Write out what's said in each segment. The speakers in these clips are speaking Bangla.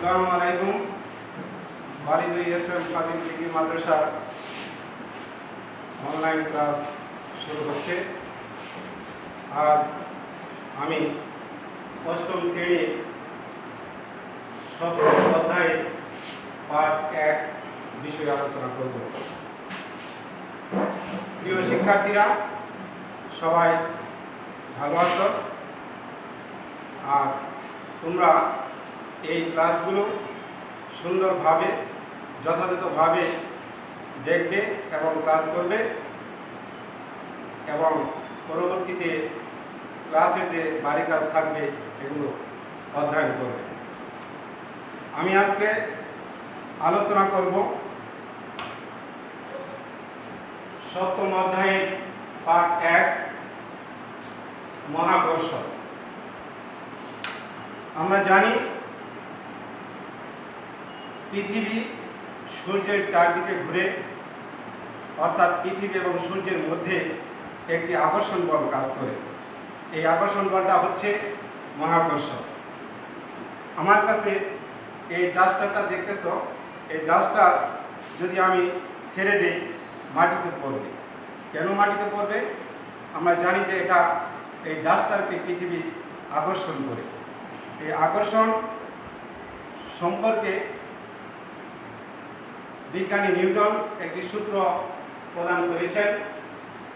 আসসালামু আলাইকুম। ওয়ালিদুল ইসলাম ফাতিম ডিগ্রি মাদ্রাসার অনলাইন ক্লাস শুরু হচ্ছে। আজ আমি অষ্টম শ্রেণীর সপ্তম অধ্যায়ে পাঠ 1 বিষয়ে আলোচনা করব। প্রিয় শিক্ষার্থীরা, সবাই ভালো আছো? আর তোমরা এই ক্লাসগুলো সুন্দরভাবে যথাযথভাবে দেখবে এবং ক্লাস করবে এবং পরবর্তীতে ক্লাসের যে বাড়ি কাজ থাকবে এগুলো অধ্যয়ন করবে। আমি আজকে আলোচনা করব সপ্তম অধ্যায়ের পাঠ 1 মহাকর্ষ। আমরা জানি পৃথিবী সূর্যের চারদিকে ঘুরে, অর্থাৎ পৃথিবী এবং সূর্যের মধ্যে একটি আকর্ষণ বল কাজ করে। এই আকর্ষণ বলটা হচ্ছে মহাকর্ষ। আমার কাছে এই ডাস্টারটা দেখতেছ, এই ডাস্টার যদি আমি ছেড়ে দিই মাটিতে পড়বে। কেন মাটিতে পড়বে? আমরা জানি যে এই ডাস্টারকে পৃথিবী আকর্ষণ করে। এই আকর্ষণ সম্পর্কে বিজ্ঞানী নিউটন একটি সূত্র প্রদান করেছেন।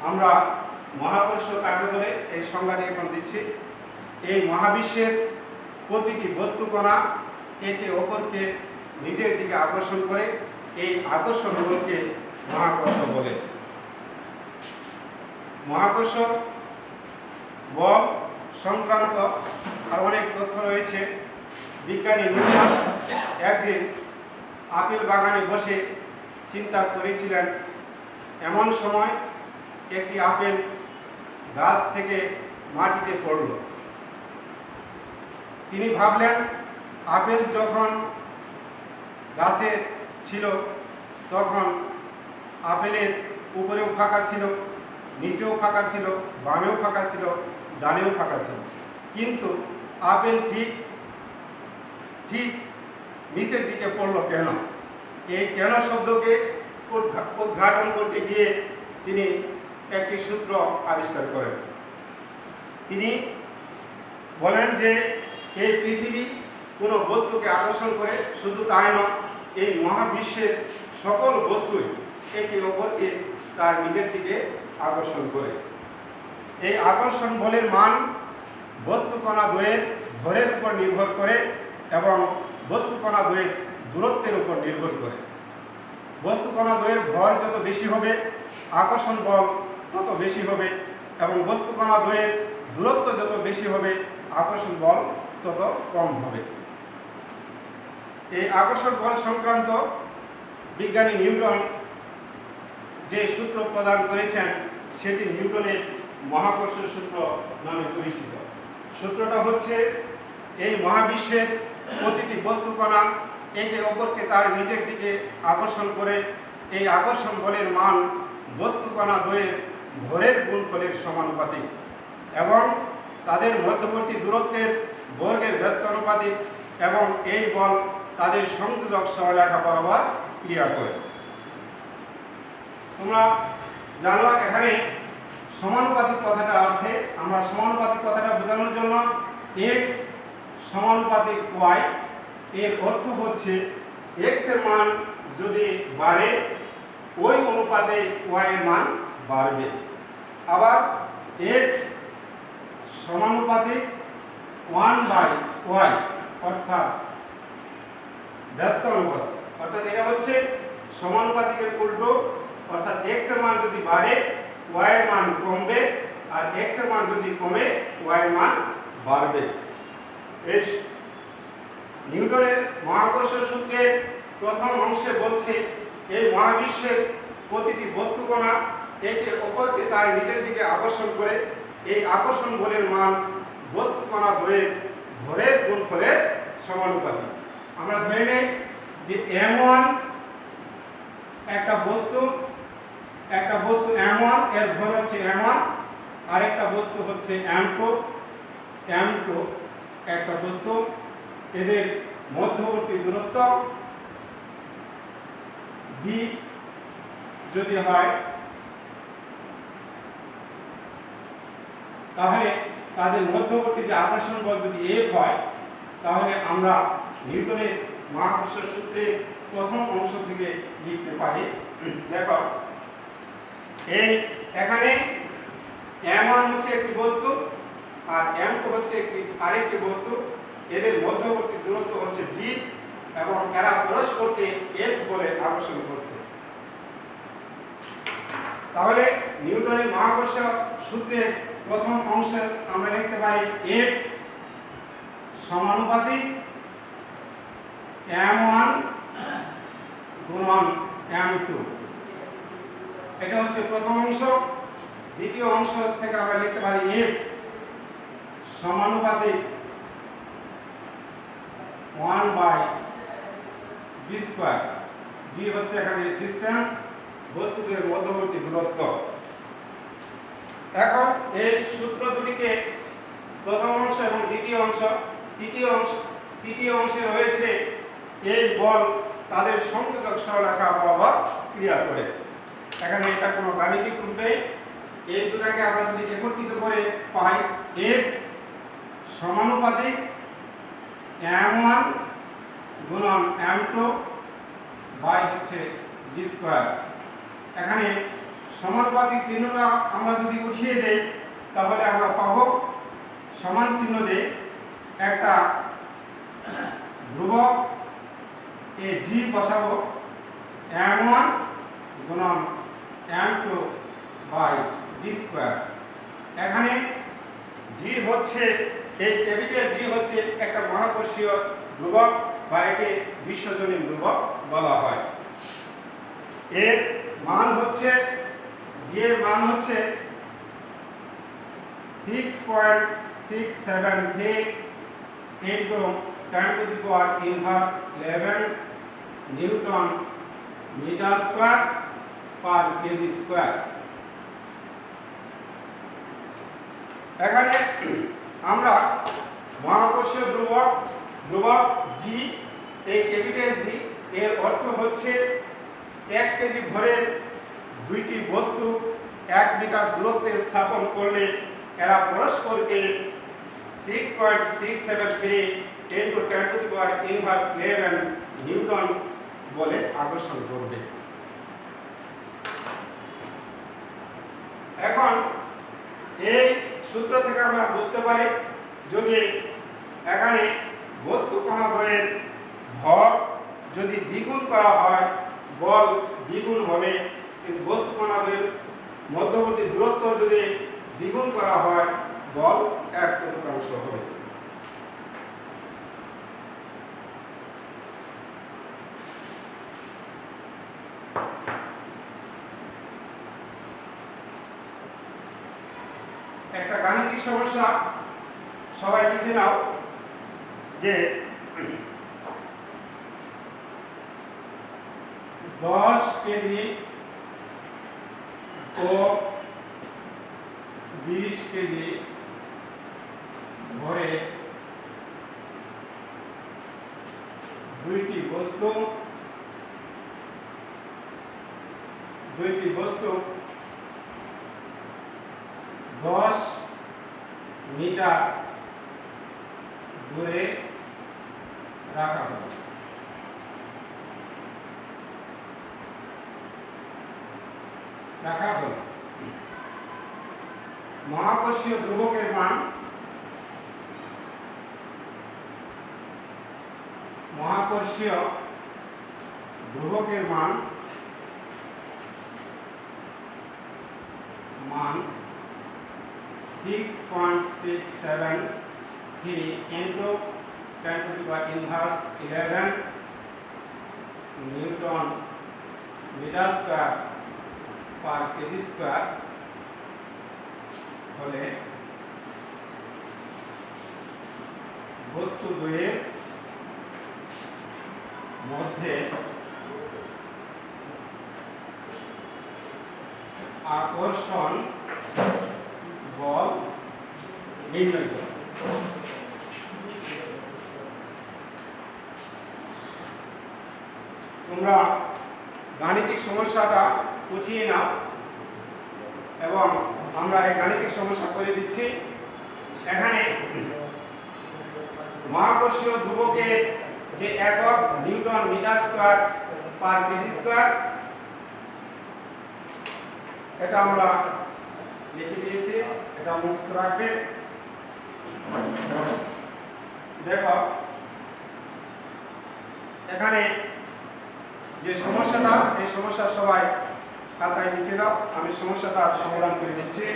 আমরা মহাকর্ষ কাকে বলে এই সংজ্ঞাটি এখন দিচ্ছি। এই মহাবিশ্বের প্রতিটি বস্তুকণা একে অপরকে নিজের দিকে আকর্ষণ করে। এই আকর্ষণ বলকে মহাকর্ষ বলে। মহাকর্ষ বল সংক্রান্ত আর অনেক তথ্য রয়েছে। বিজ্ঞানী নিউটন একদিন আপেল বাগানে বসে চিন্তা করেছিলেন। এমন সময় একটি আপেল গাছ থেকে মাটিতে পড়ল। তিনি ভাবলেন, আপেল যখন গাছে ছিল তখন আপেলের উপরেও ফাঁকা ছিল, নিচেও ফাঁকা ছিল, বামেও ফাঁকা ছিল, ডানেও ফাঁকা ছিল, কিন্তু আপেল ঠিক নিচের দিকে পড়ল কেন? এই কেন শব্দকে উদ্ঘাটন করতে গিয়ে তিনি একটি সূত্র আবিষ্কার করেন। তিনি বলেন যে এই পৃথিবী কোনো বস্তুকে আকর্ষণ করে, শুধু তাই নয়, এই মহাবিশ্বের সকল বস্তুই একে অপরকে তার নিজের দিকে আকর্ষণ করে। এই আকর্ষণ বলের মান বস্তুকণা দ্বয়ের ভরের উপর নির্ভর করে এবং বস্তুকণা দ্বয়ের দূরত্বের উপর নির্ভর করে। বস্তুকণা দ্বয়ের ভর যত বেশি হবে আকর্ষণ বল তত বেশি হবে, এবং বস্তুকণা দ্বয়ের দূরত্ব যত বেশি হবে আকর্ষণ বল তত কম হবে। এই আকর্ষণ বল সংক্রান্ত বিজ্ঞানী নিউটন যে সূত্র প্রদান করেছেন সেটি নিউটনের মহাকর্ষ সূত্র নামে পরিচিত। সূত্রটা হচ্ছে, এই মহাবিশ্বের প্রতিটি বস্তুকণা একে অপরকে তার নিজের দিকে আকর্ষণ করে। এই আকর্ষণ বলের মান বস্তুকণা দ্বয়ের ভরের গুণফলের সমানুপাতিক এবং তাদের মধ্যবর্তী দূরত্বের বর্গের ব্যস্ত অনুপাতিক, এবং এই বল তাদের সংযোজক সরলরেখা বরাবর ক্রিয়া করে। তোমরা জানো এখানে সমানুপাতিক কথাটা আছে। আমরা সমানুপাতিক কথাটা বোঝানোর জন্য x সমানুপাতিক y এর অর্থ হচ্ছে x এর মান যদি বাড়ে ওই অনুপাতে y এর মান বাড়বে। আবার x সমানুপাতিক 1/y অর্থাৎ ব্যস্ত অনুপাত, অর্থাৎ এটা হচ্ছে সমানুপাতিকের উল্টো, অর্থাৎ x এর মান যদি বাড়ে y এর মান কমবে, আর x এর মান যদি কমে y এর মান বাড়বে। এই নিউটনের মহাকর্ষ সূত্রের প্রথম অংশে বলছে, এই মহাবিশ্বের প্রতিটি বস্তুকণা একে অপরকে তার নিজের দিকে আকর্ষণ করে। এই আকর্ষণ বলের মান বস্তুকণা দ্বয়ের ভরের গুণফলের সমানুপাতিক। আমরা ধরে নেই যে m1 একটা বস্তু m1 এর ভর হচ্ছে m1, আর একটা বস্তু হচ্ছে m2 একটা বস্তু, এদের মধ্যবর্তী দূরত্ব d যদি হয় তাহলে তাদের মধ্যবর্তী যে আকর্ষণ বল যদি F হয় তাহলে আমরা নিউটনের মহাকর্ষ সূত্রের প্রথম অংশ থেকে লিখতে পারি। দেখো এই এখানে m1 হচ্ছে একটি বস্তু আর m2 হচ্ছে আরেকটি বস্তু, এদের মধ্যবর্তী দূরত্ব হচ্ছে d এবং এরা পরস্পরকে F বলে আকর্ষণ করছে। তাহলে নিউটনের মহাকর্ষ সূত্রের প্রথম অংশে আমরা লিখতে পারি F সমানুপাতিক m1 গুণন m2, এটা হচ্ছে প্রথম অংশ। দ্বিতীয় অংশ থেকে আমরা লিখতে পারি F সমানুপাতিক 1/d স্কয়ার, d হচ্ছে এখানে ডিসটেন্স, বস্তুদের মধ্যবর্তী দূরত্ব। এখন এই সূত্র দুটিকে প্রথম অংশ এবং তৃতীয় অংশে রয়েছে এই বল তাদের সংযোজক সরলরেখা বরাবর ক্রিয়া করে। এখানে এটা কোনো গাণিতিক রূপ নেই, এই দুটাকে আমরা যদি একত্রিত করে পাই F সমানুপাতিক m1 গুণন m2 বাই হচ্ছে d স্কয়ার। এখানে সমানুপাতিক চিহ্নটা আমরা যদি উঠিয়ে দেই তাহলে আমরা পাবো সমান চিহ্ন দিয়ে একটা ধ্রুবক এ g বসাবো m1 গুণন m2 বাই d স্কয়ার। এখানে g হচ্ছে এই ক্যাপিটাল G হচ্ছে একটা মহাকর্ষীয় ধ্রুবক বা একে বিশ্বজনীন ধ্রুবক বলা হয়। এর মান হচ্ছে g এর মান হচ্ছে 6.673 into 10 to the power inverse 11 newton metre square per kg square. এখানে আমরা মহাকর্ষীয় ধ্রুবক g, এই ক্যাপিটাল G এর অর্থ হচ্ছে 1 কেজি ভরের দুইটি বস্তু 1 মিটার দূরত্বে স্থাপন করলে এরা পরস্পরকে 6.673 into 10 to the power inverse 11 Newton বলে আকর্ষণ করবে। এখন এই সূত্র থেকে আমরা বুঝতে পারি যদি এখানে বস্তু কণাদ্বয়ের ভর যদি দ্বিগুণ করা হয় বল দ্বিগুণ হবে, কিন্তু বস্তু কণাদ্বয়ের মধ্যবর্তী দূরত্ব যদি দ্বিগুণ করা হয় বল 1/4 হবে। একটা গাণিতিক সমস্যা সবাই লিখে নাও যে 10 কেজি ও 20 কেজি ভরে দুইটি বস্তু 10 মিটার দূরে রাখা হলো। মহাকর্ষীয় ধ্রুবকের মান মান 6.673 into 10 to the power inverse 11 newton metre square per kg square হলে বস্তু দ্বয়ের মধ্যে আকর্ষণ বল নির্ণয় করো। তোমরা গাণিতিক সমস্যাটা বুঝিয়ে নাও এবং আমরা এই গাণিতিক সমস্যা করে দিচ্ছি। এখানে মহাকর্ষীয় ধ্রুবকের যে একক newton metre square per kg square, এটা আমরা লিখে দিয়েছি, এটা মুখস্থ রাখবে। দেখো এখানে যে সমস্যাটা, এই সমস্যা সবাই খাতায় লিখে দাও। আমি সমস্যাটা সমাধান করে দিচ্ছি।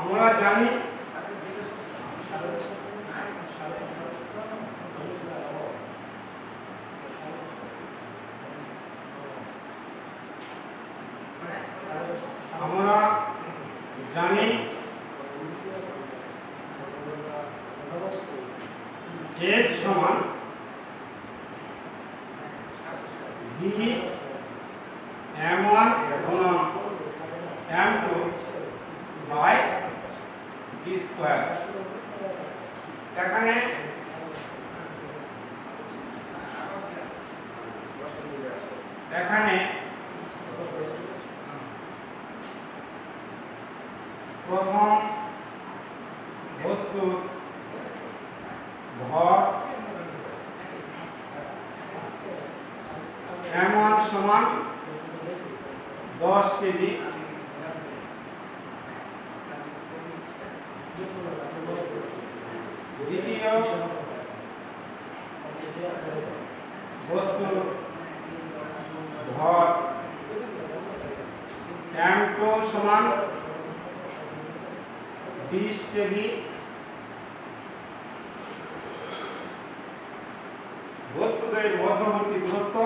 আমরা জানি F সমান G M1 গুণন M2 বাই D স্কয়ার। এখানে প্রথম বস্তুর ভর M1 সমান 10 কেজি, দ্বিতীয় বস্তুর ভর M2 সমান 20 কেজি, বস্তুদের মধ্যবর্তী দূরত্ব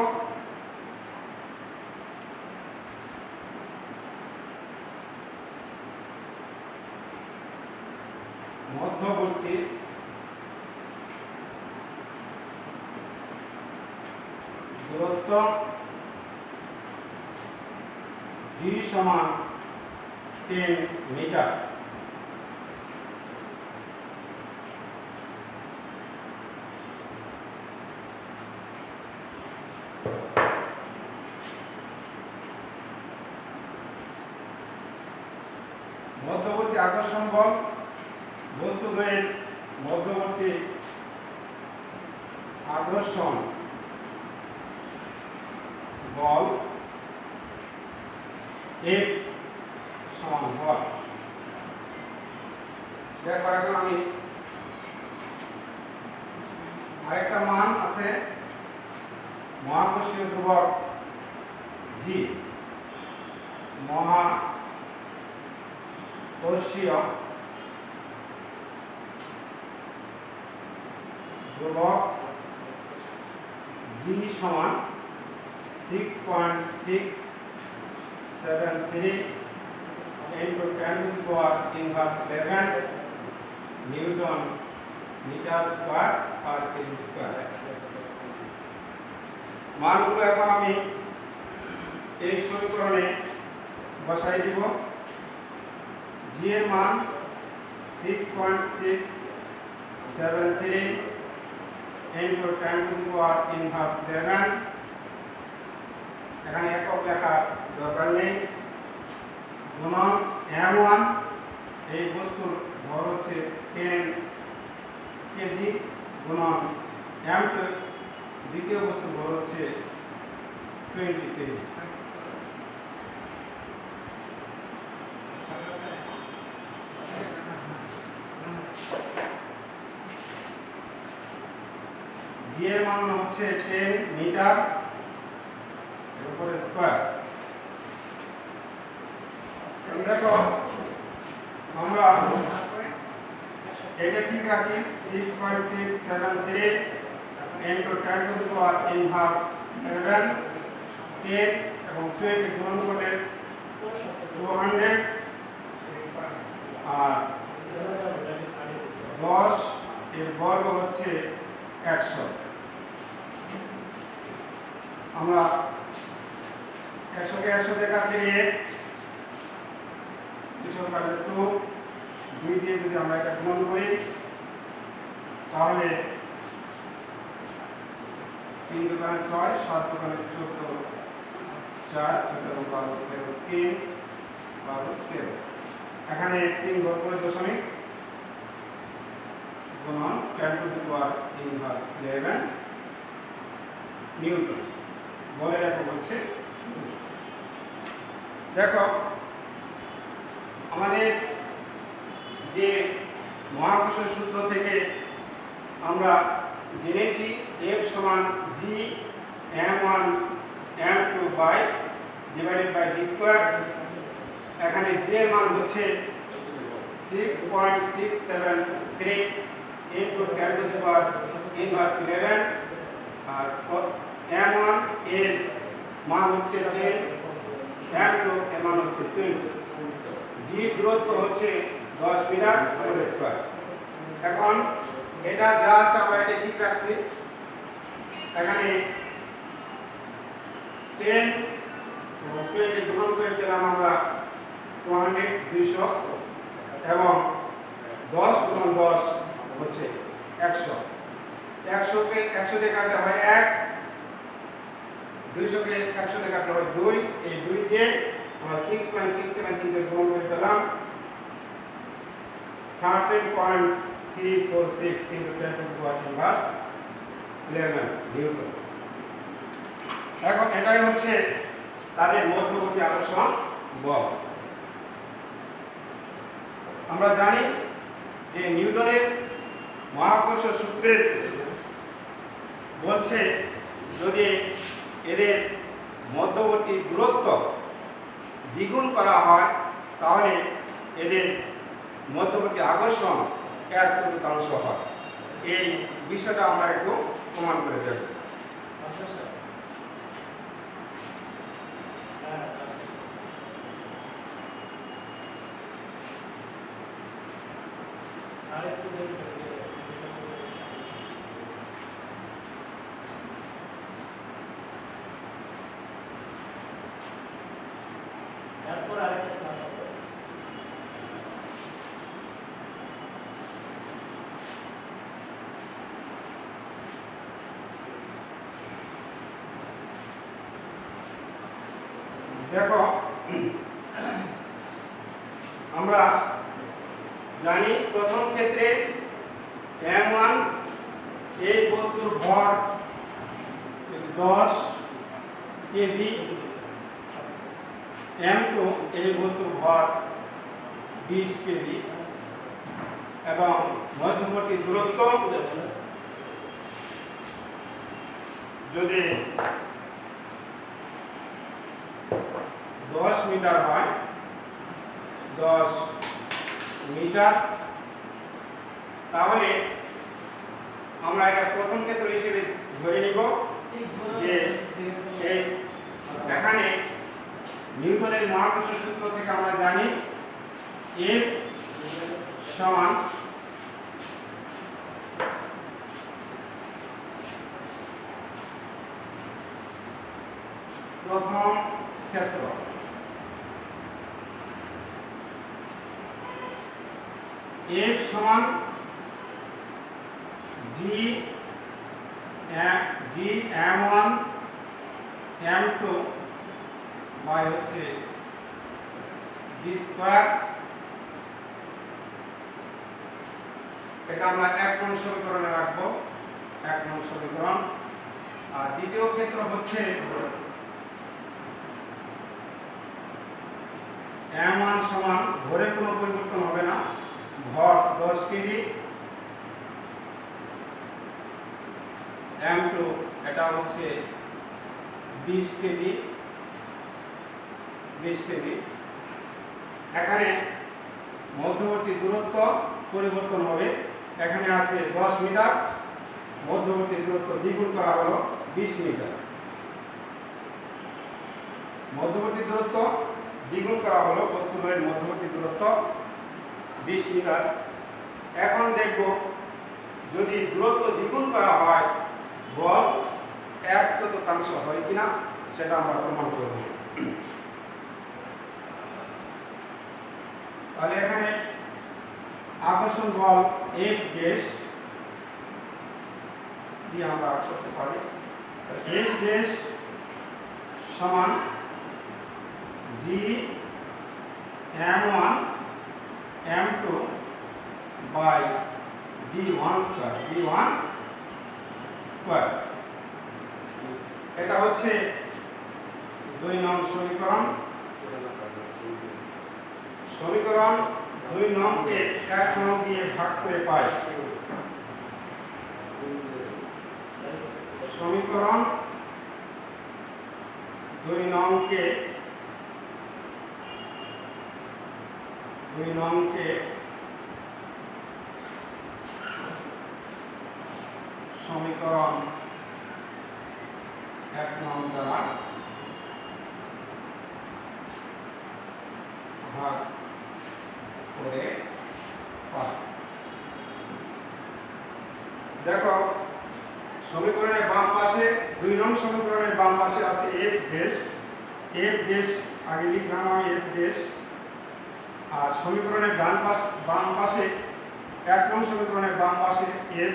D সমান 10 মিটার। মধ্যবর্তী আকর্ষণ বল, বস্তুদ্বয়ের মধ্যবর্তী আকর্ষণ বল F সমান ভর। দেখো এখন আমি আরেকটা মান আছে, মহাকর্ষীয় ধ্রুবক G, মহাকর্ষীয় ধ্রুবক G সমান 6.673 into 10 to the power inverse 11 newton metre square per kg square. মানগুলো এখন আমি এই সমীকরণে বসাই দিব। G এর মান 6.673 into 10 to the power inverse 11, এখানে একক লেখার দরকার নেই, গুণন M1, এই বস্তুর ভর হচ্ছে 10 কেজি, গুণন M2, দ্বিতীয় বস্তুর ভর হচ্ছে 20 কেজি। G এর মান হচ্ছে 10 মিটার এর উপরে স্কয়ার। দেখো আমরা এটা ঠিক রাখি, 6.673 into 10 to the power inverse 11, 10 এবং 20 গুণন করলে 200 আর 10 এর বর্গ হচ্ছে 100। আমরা 100 কে 100 দিয়ে কাটতে গিয়ে কিছু কাটলে 2 দিয়ে যদি আমরা এটা গুণন করি তাহলে 3 দোকানে 6, 7 দোকানে 14, 4, 6 12, 13, 3, 12, 13। এখানে 3 ঘর করে দশমিক গুণন 10 to the power inverse 11 Newton. বলে রাখো হচ্ছে, দেখো আমাদের যে মহাকর্ষ সূত্র থেকে আমরা জেনেছি F সমান G m1 m2 by divided by d square. এখানে G এর মান হচ্ছে 6.673 into 10 to the power inverse 11 আর m1 এর মান হচ্ছে 10, m2 এর মান হচ্ছে 20, d দূরত্ব হচ্ছে 10 মিটার হোল স্কয়ার। এখন এটা যা আছে আমরা এটা ঠিক রাখছি। এখানে 10 ও 20 গুণন করে পেলাম আমরা 200 200 এবং 10 গুণন 10 হচ্ছে 100। 100 কে 100 দিয়ে কাটলে হয় 1, 200 কে 100 দিয়ে কাটলে হয় 2। এই 2 দিয়ে আমরা 6.673 দিয়ে গুণন করে পেলাম 13.346 into 10 to the power inverse 11 Newton. এখন এটাই হচ্ছে তাদের মধ্যবর্তী আকর্ষণ বল। আমরা জানি যে নিউটনের মহাকর্ষ সূত্রের বলছে যদি এদের মধ্যবর্তী দূরত্ব দ্বিগুণ করা হয় তাহলে এদের মধ্যবর্তী আকর্ষণ 1/4 হয়। এই বিষয়টা আমরা একটু প্রমাণ করে দেব। দেখো আমরা জানি প্রথম ক্ষেত্রে m1 এই বস্তুর ভর 10 কেজি, m2 এই বস্তুর ভর 20 কেজি এবং মধ্যবর্তী দূরত্ব যদি 10 মিটার হয় 10 মিটার, তাহলে আমরা এটা প্রথম ক্ষেত্র হিসেবে ধরে নিব যে এই এখানে নিউটনের মহাকর্ষ সূত্র থেকে আমরা জানি F সমান প্রথম ক্ষেত্র F সমান G m1 m2 বাই হচ্ছে d স্কয়ার। এটা আমরা 1 নং সমীকরণে রাখবো, 1 নং সমীকরণ। আর দ্বিতীয় ক্ষেত্র হচ্ছে m1 সমান ভরের কোনো পরিবর্তন হবে না, ভর 10 কেজি, m2 এটা হচ্ছে 20 কেজি। এখানে মধ্যবর্তী দূরত্ব পরিবর্তন হবে, এখানে আছে 10 মিটার, মধ্যবর্তী দূরত্ব দ্বিগুণ করা হলো 20 মিটার। মধ্যবর্তী দূরত্ব দ্বিগুণ করা হলো বস্তুদ্বয়ের মধ্যবর্তী দূরত্ব 20 মিটার। এখন দেখব যদি দূরত্ব দ্বিগুণ করা হয় বল 1/4 হয় কিনা সেটা আমরা প্রমাণ করব। তাহলে এখানে আকর্ষণ বল F ড্যাশ দিয়ে আমরা করতে পারি। F ড্যাশ সমান G m1 m2 by d1 square. এটা হচ্ছে 2 নং সমীকরণ। সমীকরণ 2 নং কে 1 নং দিয়ে ভাগ করে পাই। সমীকরণ 2 নং কে সমীকরণ 1 নং দ্বারা ভাগ করে পাই। দেখো সমীকরণের বাম পাশে 2 নং সমীকরণের বাম পাশে আছে F ড্যাশ আগে লিখলাম আমি F ড্যাশ। আর সমীকরণের বাম পাশে 1 নং সমীকরণের বাম পাশে F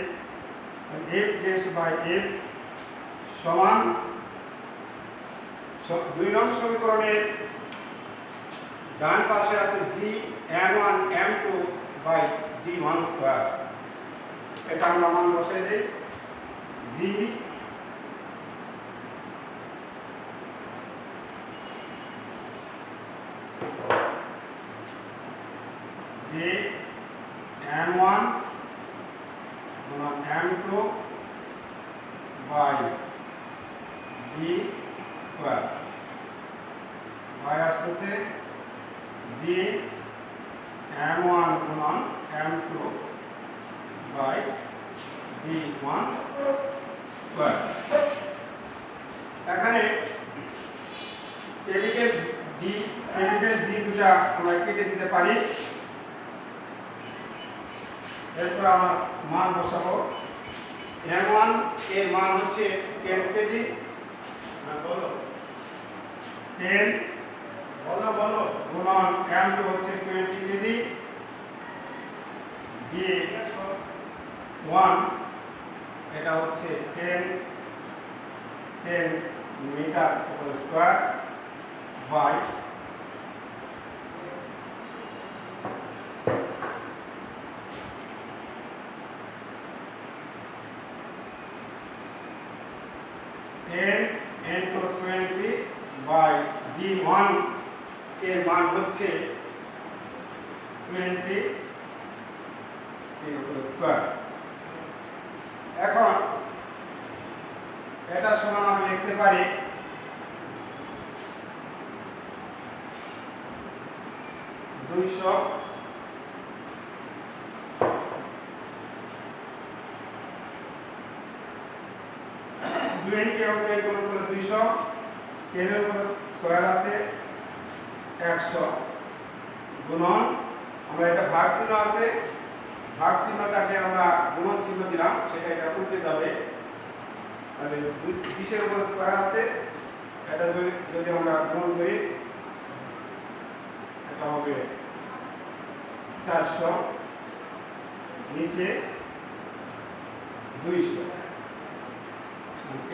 ড্যাশ বাই F সমান 2 নং সমীকরণের ডান পাশে আছে G m1 m2 by d1 square. এটা আমরা মান বসাই দেই। G m1 m2 by d square by আসতেছে G m1 m2 by d1 square. এখানে ক্যাপিটাল D দুটা আমরা কেটে দিতে পারি। এরপর আমার মান বসাবো। m1 এর মান হচ্ছে 10 কেজি। বলো 10 বলো গুণন m2 হচ্ছে 20 কেজি। d1 এটা হচ্ছে 10 metre square by into 20 by d1 এর মান হচ্ছে 20 স্কয়ার। এখন এটা সমান আমি লিখতে পারি 200 20 এবং 10 গুণ করলে 200 10 এর উপর স্কয়ার আছে 100 গুণন আমরা এটা ভাগ চিহ্ন আছে ভাগ চিহ্নটাকে আমরা গুণন চিহ্ন দিলাম সেটা এটা উল্টে যাবে। তাহলে 20 এর উপর স্কয়ার আছে এটা যদি আমরা গুণ করি এটা হবে 400 নিচে 200।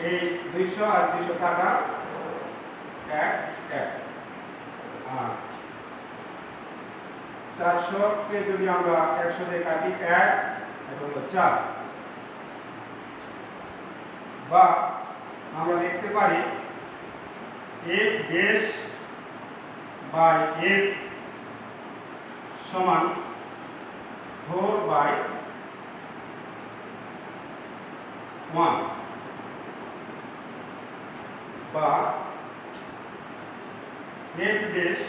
এই 200 আর 200 কাটা 1 আর 400 কে যদি আমরা 100 দিয়ে কাটি 1 এটা হলো 4 বা আমরা লিখতে পারি F ড্যাশ বাই F সমান 4 বাই 1 বা F ড্যাশ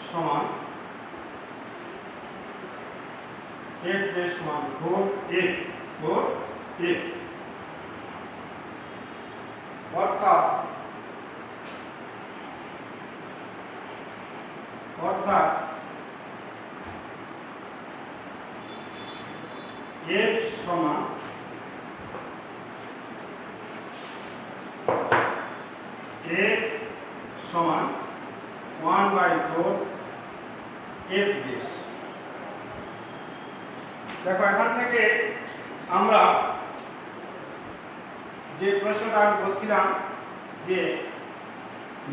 সমান F ড্যাশ সমান 4F অর্থাৎ F সমান F সমান 1/4 F ড্যাশ। দেখো এখান থেকে আমরা যে প্রশ্নটা আমি বলছিলাম যে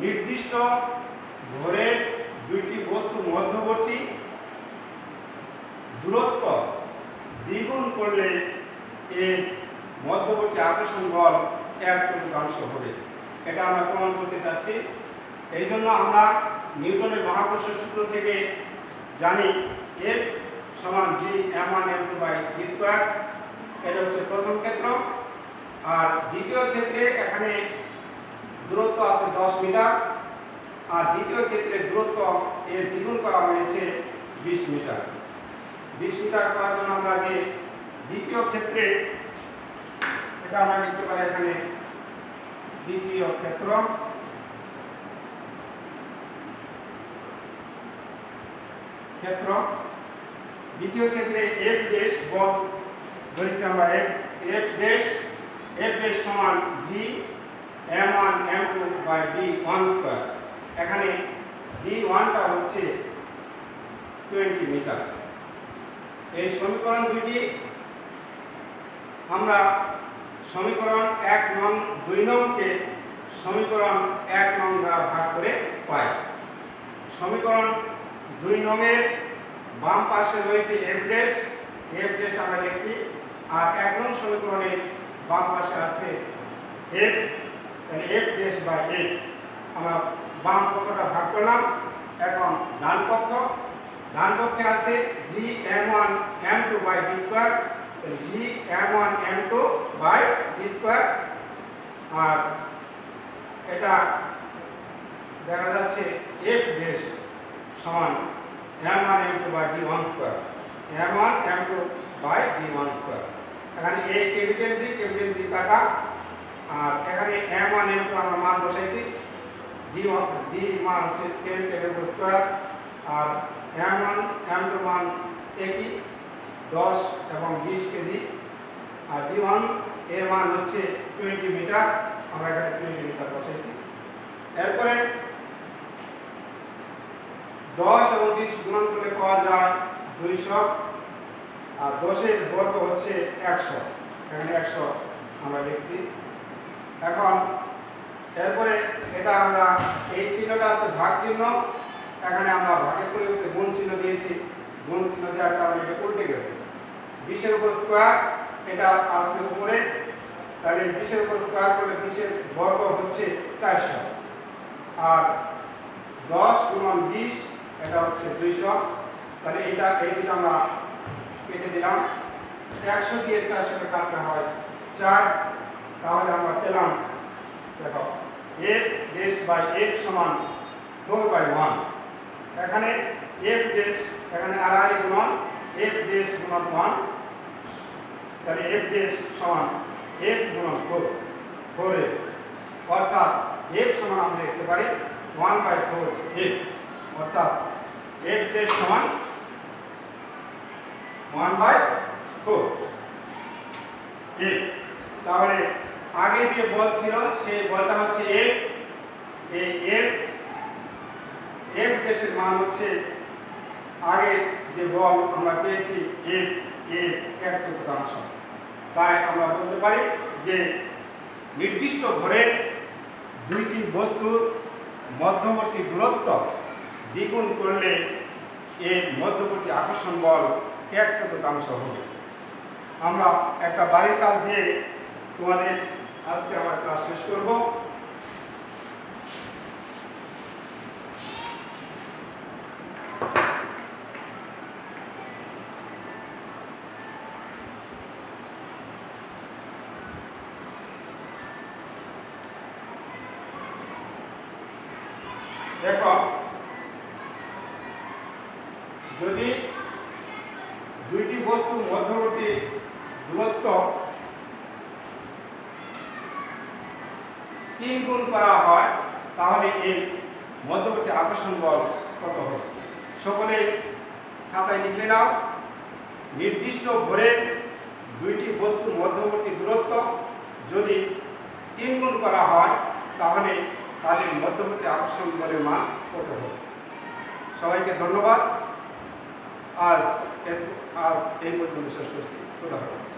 নির্দিষ্ট ভরের দুইটি বস্তু মধ্যবর্তী দূরত্ব দ্বিগুণ করলে এর মধ্যবর্তী আকর্ষণ বল 1/4 হবে। এটা আমরা প্রমাণ করতে চাচ্ছি। এই জন্য আমরা নিউটনের মহাকর্ষ সূত্র থেকে জানি F সমান G m1m2/d²। এটা হচ্ছে প্রথম ক্ষেত্র। আর দ্বিতীয় ক্ষেত্রে এখানে দূরত্ব আছে 10 মিটার, আর দ্বিতীয় ক্ষেত্রে দূরত্ব এর দ্বিগুণ করা হয়েছে 20 মিটার। 20 মিটার করার জন্য আমরা যে দ্বিতীয় ক্ষেত্রে এটা আমরা লিখতে পারি এখানে দ্বিতীয় ক্ষেত্র। দ্বিতীয় ক্ষেত্রে F ড্যাশ বল ধরেছি আমরা F ড্যাশ সমান G m1m2/d1²। এখানে d1টা হচ্ছে 20 মিটার। এই সমীকরণ দুইটি আমরা সমীকরণ 1 নং 2 নংকে সমীকরণ 1 নং দ্বারা ভাগ করে পাই। সমীকরণ 2 নংয়ের বাম পাশে রয়েছে F ড্যাশ আমরা লিখছি, আর 1 নং সমীকরণের বাম পাশে আছে F, তাহলে F ড্যাশ বাই F। আমরা বাম পক্ষটা ভাগ করলাম। এখন ডান পক্ষে আছে G m1m2/d², G m1m2/d²। আর এটা দেখা যাচ্ছে F ড্যাশ সমান m1m2/d1², m1m2/d1²। এখানে a ক্যাপিটাল G কাটা, আর এখানে m1m2 আমরা মান বসাইছি, d মান হচ্ছে 10^² আর m1m2 মান একই 10 এবং 20 কেজি, আর d1 এর মান হচ্ছে 20 মিটার। আমরা এখানে 20 মিটার বসাইছি। এরপরে 10 এবং 20 গুণন করলে পাওয়া যায় 200, আর 10 এর বর্গ হচ্ছে 100। এখানে 100 আমরা লিখছি। এখন এরপরে এটা আমরা এই চিহ্নটা আছে ভাগ চিহ্ন, এখানে আমরা ভাগের পরিবর্তে গুণ চিহ্ন দিয়েছি। গুণ চিহ্ন দেওয়ার কারণে এটা উল্টে গেছে। 20 এর উপর স্কয়ার, এটা আসছে উপরে, তাহলে 20 এর উপর স্কয়ার করলে 20 এর বর্গ হচ্ছে 400, আর 10 গুণন 20 এটা হচ্ছে 200। তাহলে এটা এই দিকে আমরা কেটে দিলাম। 100 দিয়ে 400 কে কাটতে হয় 4, তাহলে আমরা পেলাম, দেখো F ড্যাশ বাই F সমান 4/1। এখানে F ড্যাশ এখানে আড়াআড়ি গুণন F ড্যাশ গুণন 1, তাহলে F ড্যাশ সমান F গুণন 4 এর, অর্থাৎ F সমান আমরা লিখতে পারি 1/4 F, অর্থাৎ F ড্যাশ সমান 1/4 F। তাহলে আগে যে বল ছিল সেই বলটা হচ্ছে F, এই F ড্যাশের মান হচ্ছে আগে যে বল আমরা পেয়েছি F এর 1/4। তাই আমরা বলতে পারি যে নির্দিষ্ট ভরের দুইটি বস্তুর মধ্যবর্তী দূরত্ব দ্বিগুণ করলে এর মধ্যবর্তী আকর্ষণ বল 1/4 হবে। আমরা একটা বাড়ির কাজ দিয়ে তোমাদের আজকে আমার ক্লাস শেষ করব। দেখো, যদি দুইটি বস্তুর মধ্যবর্তী দূরত্ব 3 গুণ করা হয় তাহলে এর মধ্যবর্তী আকর্ষণ বল কত হবে? সকলে খাতায় লিখে নাও। নির্দিষ্ট ভরের তাহলে তাদের মধ্যবর্তী আকর্ষণ বলের মান কত হবে। সবাইকে ধন্যবাদ। আজ এই পর্যন্ত শেষ করছি। খোদা হাফেজ।